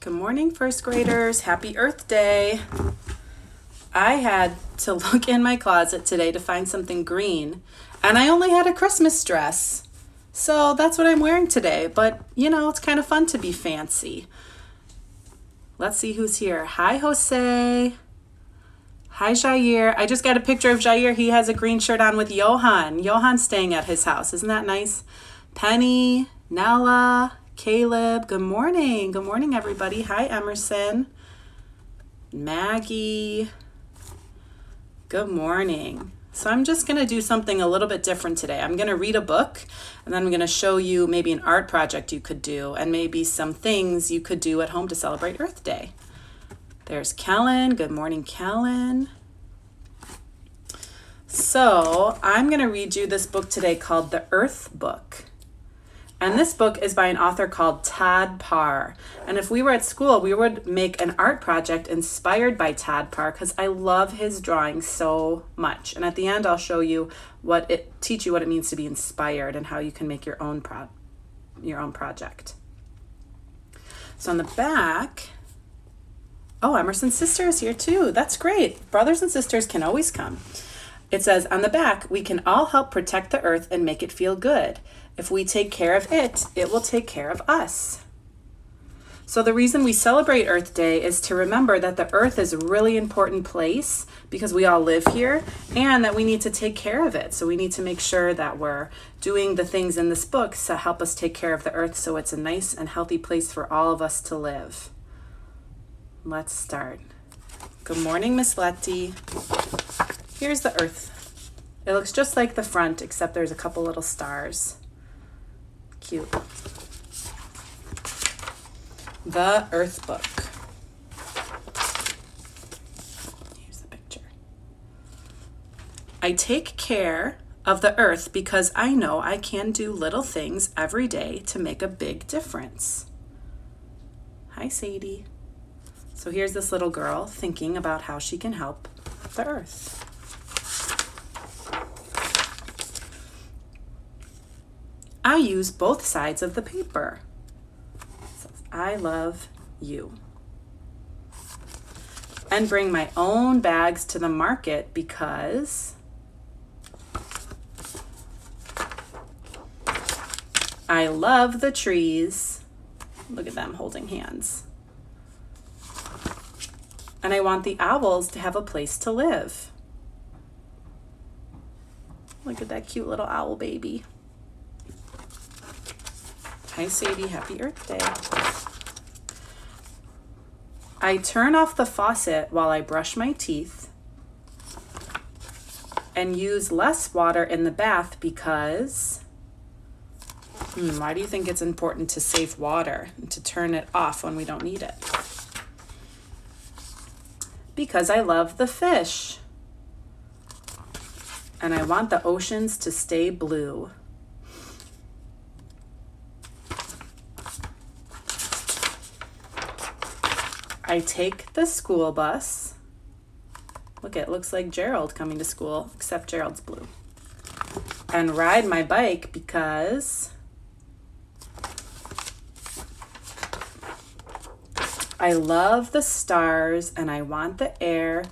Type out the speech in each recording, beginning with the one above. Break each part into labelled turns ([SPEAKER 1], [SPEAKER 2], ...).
[SPEAKER 1] Good morning, first graders. Happy Earth Day. I had to look in my closet today to find something green, and I only had a Christmas dress. So that's what I'm wearing today, but you know, it's kind of fun to be fancy. Let's see who's here. Hi, Jose. Hi, Jair. I just got a picture of Jair. He has a green shirt on with Johan. Johan's staying at his house. Isn't that nice? Penny, Nella, Caleb. Good morning. Good morning, everybody. Hi, Emerson. Maggie. Good morning. So I'm just going to do something a little bit different today. I'm going to read a book, and then I'm going to show you maybe an art project you could do and maybe some things you could do at home to celebrate Earth Day. There's Kellen. Good morning, Kellen. So I'm going to read you this book today called The Earth Book. And this book is by an author called Todd Parr. And if we were at school, we would make an art project inspired by Todd Parr because I love his drawing so much. And at the end, I'll show you teach you what it means to be inspired and how you can make your own project. So on the back, oh, Emerson's sister is here too. That's great. Brothers and sisters can always come. It says on the back, we can all help protect the earth and make it feel good. If we take care of it, it will take care of us. So the reason we celebrate Earth Day is to remember that the earth is a really important place because we all live here and that we need to take care of it. So we need to make sure that we're doing the things in this book to help us take care of the earth so it's a nice and healthy place for all of us to live. Let's start. Good morning, Miss Letty. Here's the earth. It looks just like the front, except there's a couple little stars. Cute. The Earth Book. Here's the picture. I take care of the earth because I know I can do little things every day to make a big difference. Hi, Sadie. So here's this little girl thinking about how she can help the earth. I use both sides of the paper. It says, I love you. And bring my own bags to the market because I love the trees. Look at them holding hands. And I want the owls to have a place to live. Look at that cute little owl baby. Hi, Sadie. Happy Earth Day. I turn off the faucet while I brush my teeth and use less water in the bath because... why do you think it's important to save water and to turn it off when we don't need it? Because I love the fish. And I want the oceans to stay blue. I take the school bus. Look, it looks like Gerald coming to school, except Gerald's blue. And ride my bike because I love the stars and I want the air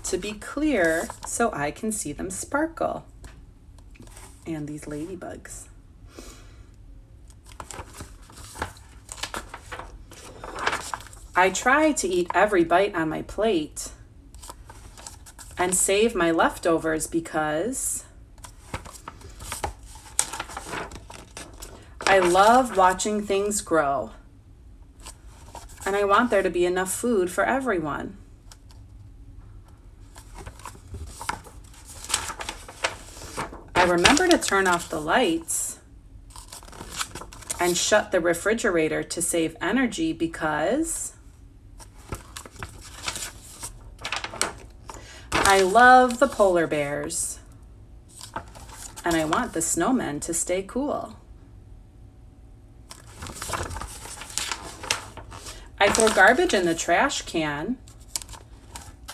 [SPEAKER 1] to be clear so I can see them sparkle. And these ladybugs. I try to eat every bite on my plate and save my leftovers because I love watching things grow and I want there to be enough food for everyone. I remember to turn off the lights and shut the refrigerator to save energy because I love the polar bears and I want the snowmen to stay cool. I throw garbage in the trash can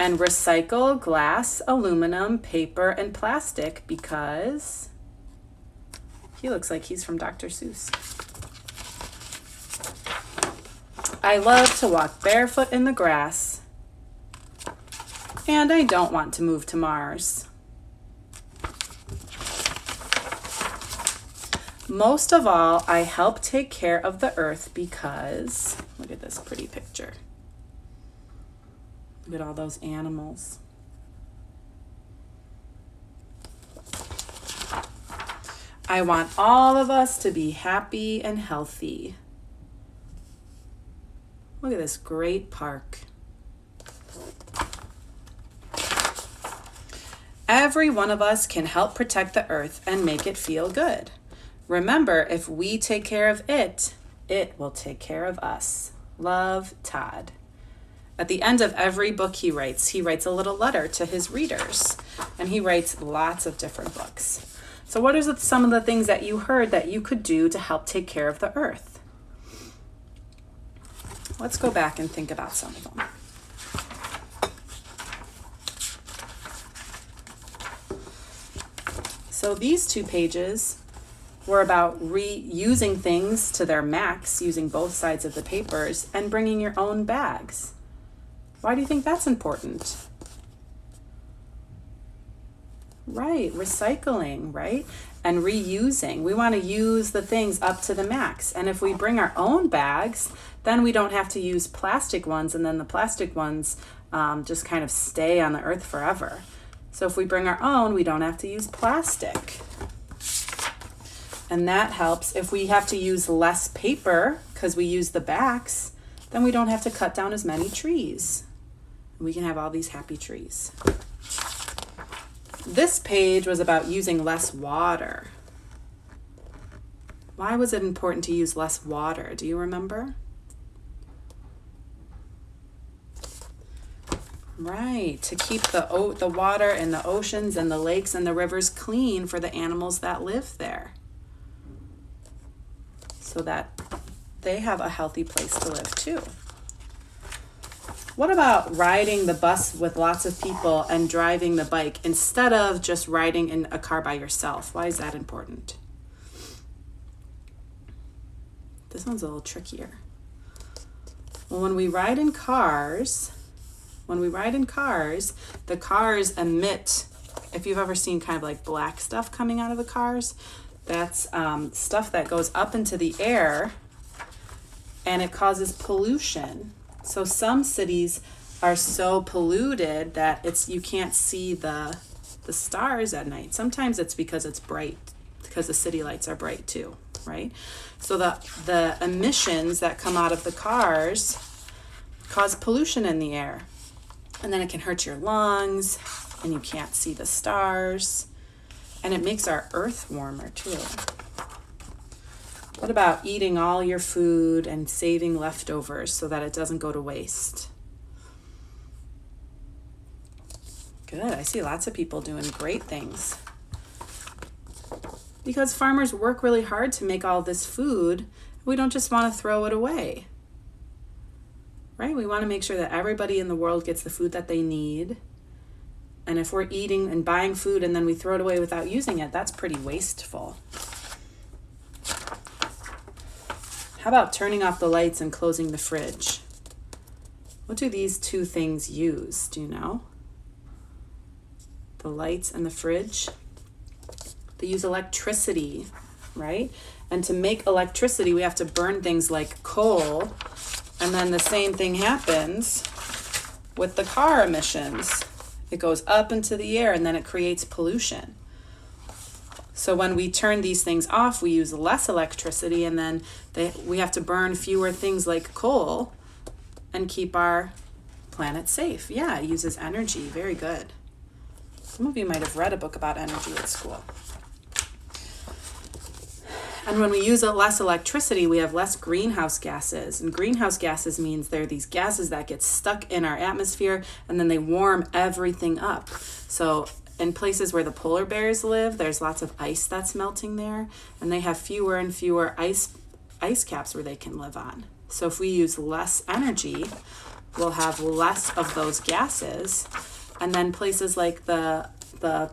[SPEAKER 1] and recycle glass, aluminum, paper, and plastic because he looks like he's from Dr. Seuss. I love to walk barefoot in the grass. And I don't want to move to Mars. Most of all, I help take care of the earth because, look at this pretty picture. Look at all those animals. I want all of us to be happy and healthy. Look at this great park. Every one of us can help protect the earth and make it feel good. Remember, if we take care of it, it will take care of us. Love, Todd. At the end of every book he writes a little letter to his readers, and he writes lots of different books. So what are some of the things that you heard that you could do to help take care of the earth? Let's go back and think about some of them. So these 2 pages were about reusing things to their max, using both sides of the papers, and bringing your own bags. Why do you think that's important? Right, recycling, right? And reusing. We want to use the things up to the max. And if we bring our own bags, then we don't have to use plastic ones, and then the plastic ones just kind of stay on the earth forever. So if we bring our own, we don't have to use plastic. And that helps. If we have to use less paper because we use the backs, then we don't have to cut down as many trees. We can have all these happy trees. This page was about using less water. Why was it important to use less water? Do you remember? Right, to keep the water in the oceans and the lakes and the rivers clean for the animals that live there, so that they have a healthy place to live too. What about riding the bus with lots of people and driving the bike instead of just riding in a car by yourself? Why is that important? This one's a little trickier. Well, when we ride in cars, the cars emit, if you've ever seen kind of like black stuff coming out of the cars, that's stuff that goes up into the air and it causes pollution. So some cities are so polluted that you can't see the stars at night. Sometimes it's because it's bright, because the city lights are bright too, right? So the emissions that come out of the cars cause pollution in the air. And then it can hurt your lungs, and you can't see the stars. And it makes our earth warmer too. What about eating all your food and saving leftovers so that it doesn't go to waste? Good, I see lots of people doing great things. Because farmers work really hard to make all this food. We don't just want to throw it away. Right? We want to make sure that everybody in the world gets the food that they need. And if we're eating and buying food and then we throw it away without using it, that's pretty wasteful. How about turning off the lights and closing the fridge? What do these 2 things use? Do you know? The lights and the fridge. They use electricity, right? And to make electricity, we have to burn things like coal. And then the same thing happens with the car emissions. It goes up into the air and then it creates pollution. So when we turn these things off, we use less electricity, and then we have to burn fewer things like coal and keep our planet safe. Yeah, it uses energy. Very good. Some of you might have read a book about energy at school. And when we use less electricity, we have less greenhouse gases. And greenhouse gases means they're these gases that get stuck in our atmosphere, and then they warm everything up. So in places where the polar bears live, there's lots of ice that's melting there, and they have fewer and fewer ice caps where they can live on. So if we use less energy, we'll have less of those gases, and then places like the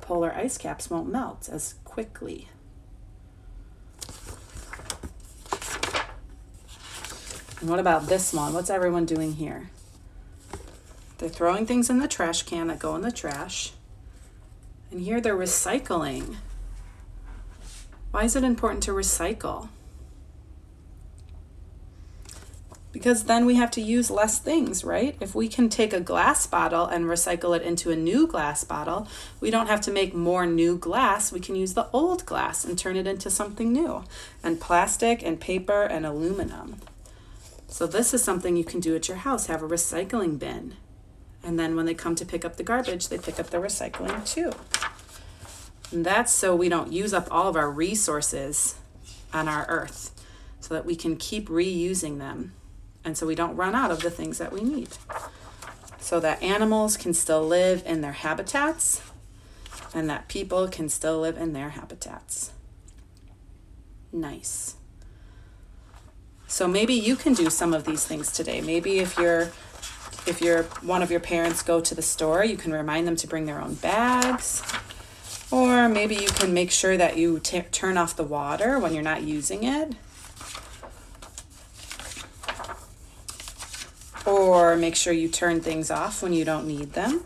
[SPEAKER 1] polar ice caps won't melt as quickly. And what about this one? What's everyone doing here? They're throwing things in the trash can that go in the trash. And here they're recycling. Why is it important to recycle? Because then we have to use less things, right? If we can take a glass bottle and recycle it into a new glass bottle, we don't have to make more new glass. We can use the old glass and turn it into something new. And plastic and paper and aluminum. So this is something you can do at your house. Have a recycling bin. And then when they come to pick up the garbage, they pick up the recycling too. And that's so we don't use up all of our resources on our earth, so that we can keep reusing them. And so we don't run out of the things that we need. So that animals can still live in their habitats, and that people can still live in their habitats. Nice. So maybe you can do some of these things today. Maybe if one of your parents go to the store, you can remind them to bring their own bags. Or maybe you can make sure that you turn off the water when you're not using it. Or make sure you turn things off when you don't need them.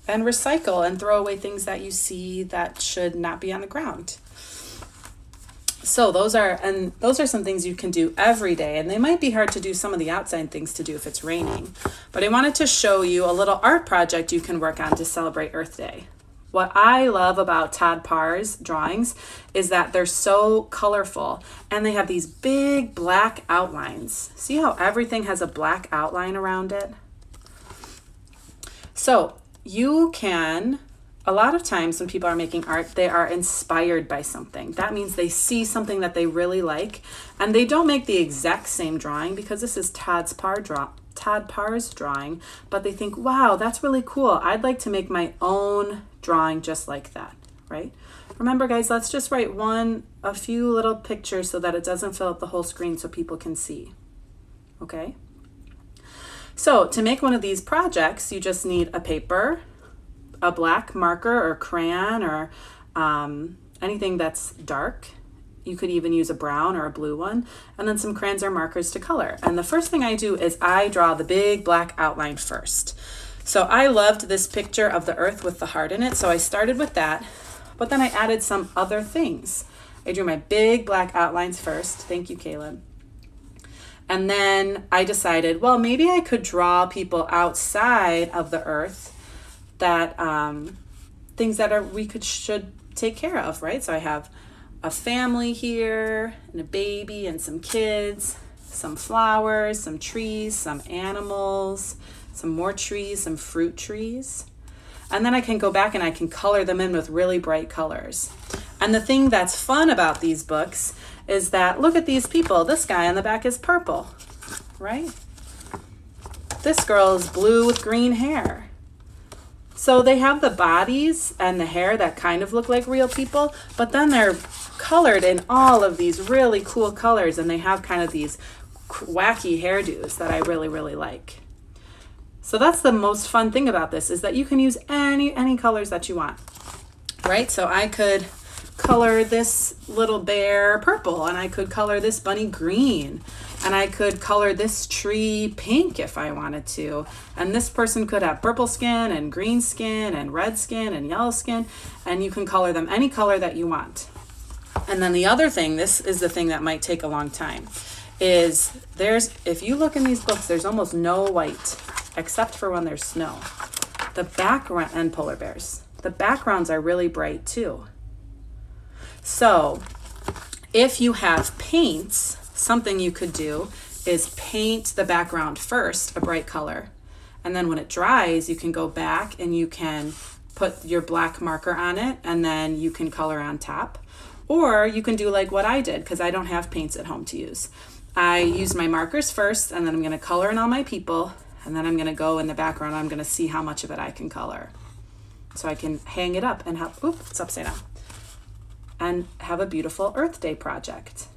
[SPEAKER 1] And recycle and throw away things that you see that should not be on the ground. So those are some things you can do every day, and they might be hard to do some of the outside things to do if it's raining. But I wanted to show you a little art project you can work on to celebrate Earth Day. What I love about Todd Parr's drawings is that they're so colorful, and they have these big black outlines. See how everything has a black outline around it? So you can, a lot of times when people are making art, they are inspired by something. That means they see something that they really like, and they don't make the exact same drawing because this is Todd Parr's drawing, but they think, wow, that's really cool. I'd like to make my own drawing just like that, right? Remember, guys, let's just write a few little pictures so that it doesn't fill up the whole screen so people can see, okay? So to make one of these projects, you just need a paper, a black marker or crayon or anything that's dark. You could even use a brown or a blue one, and then some crayons or markers to color. And the first thing I do is I draw the big black outline first. So I loved this picture of the earth with the heart in it, so I started with that, but then I added some other things. I drew my big black outlines first. Thank you, Caleb. And then I decided, well, maybe I could draw people outside of the earth, that things that should take care of, right? So I have a family here and a baby and some kids, some flowers, some trees, some animals, some more trees, some fruit trees. And then I can go back and I can color them in with really bright colors. And the thing that's fun about these books is that, look at these people. This guy on the back is purple, right? This girl is blue with green hair. So they have the bodies and the hair that kind of look like real people, but then they're colored in all of these really cool colors, and they have kind of these wacky hairdos that I really, really like. So that's the most fun thing about this, is that you can use any colors that you want, right? So I could color this little bear purple, and I could color this bunny green, and I could color this tree pink if I wanted to. And this person could have purple skin and green skin and red skin and yellow skin, and you can color them any color that you want. And then the other thing, this is the thing that might take a long time, is if you look in these books, there's almost no white, except for when there's snow. The background, and polar bears, the backgrounds are really bright too. So if you have paints, something you could do is paint the background first a bright color, and then when it dries, you can go back and you can put your black marker on it, and then you can color on top. Or you can do like what I did, because I don't have paints at home to use. I used my markers first, and then I'm going to color in all my people, and then I'm going to go in the background. I'm going to see how much of it I can color, so I can hang it up and it's upside down, and have a beautiful Earth Day project.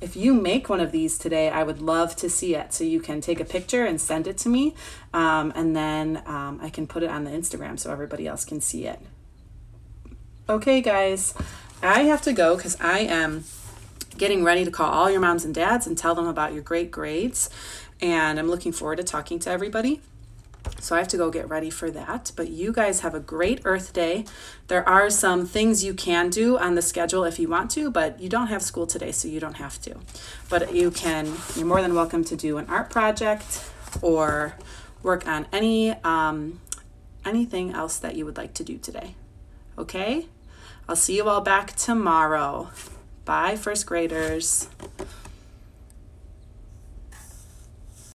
[SPEAKER 1] If you make one of these today, I would love to see it. So you can take a picture and send it to me, and then I can put it on the Instagram so everybody else can see it. Okay, guys, I have to go because I am getting ready to call all your moms and dads and tell them about your great grades. And I'm looking forward to talking to everybody. So I have to go get ready for that. But you guys have a great Earth Day. There are some things you can do on the schedule if you want to, but you don't have school today, so you don't have to. But you're more than welcome to do an art project or work on anything else that you would like to do today. Okay? I'll see you all back tomorrow. Bye, first graders.